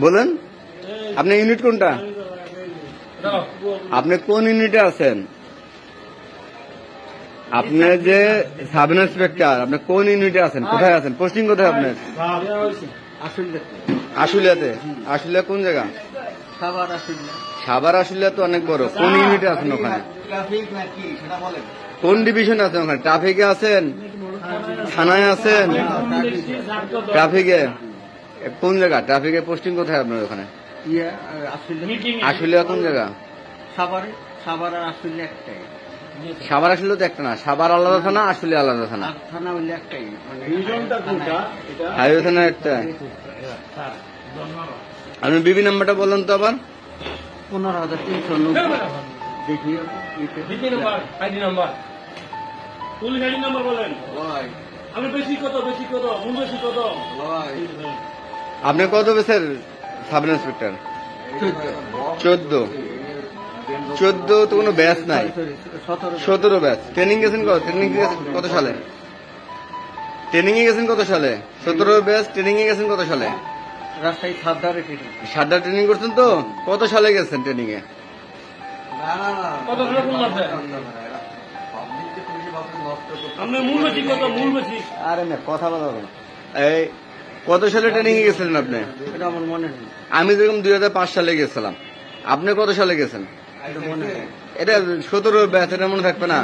বলেন আপনি ইউনিট কোনটা? আপনি কোন ইউনিটে আছেন? আপনি যে সাব ইন্সপেক্টর, আপনি কোন ইউনিটে আছেন? কোথায় আছেন? পোস্টিং কোথায় আপনার? আশুলিয়াতে। আশুলিয়া কোন জায়গা? সাভার। আশুলিয়া তো অনেক বড়। কোন ইউনিটে আছেন ওখানে? কোন ডিভিশনে আছেন ওখানে? ট্রাফিকে আছেন? থানায় আছেন? ট্রাফিকে কোন জায়গা? ট্রাফিকে পোস্টিং কোথায় আপনার ওখানে? আশুলিয়া কোন জায়গা? সাভার আশুলিয়া তো একটা না। সাভার আলাদা থানা, আশুলিয়া আলাদা থানা। হাইওয়ে থানা একটা। আপনি বিবি নাম্বারটা বলেন তো আবার। 15,000। আপনি কত বেসের সাব ইন্সপেক্টর? 14 তো কোনো ব্যাচ নাই। 17 ব্যাচ। ট্রেনিং গেছেন কত সালে? ট্রেনিং এ গেছেন কত সালে? 17 ব্যাচ ট্রেনিং এ গেছেন কত সালে? রাজশাহী সাতটা ট্রেনিং করছেন তো? কত সালে গেছেন ট্রেনিং এ? আরে না কথা বলা হবে। এই কত সালে ট্রেনিং এ গেছিলেন আপনি? এটা আমার মনে নেই। আমি যেরকম 2005 সালে গেছিলাম। আপনি কত সালে গেছেন? এটা 17 ব্যাচ, এটা মনে থাকবে না?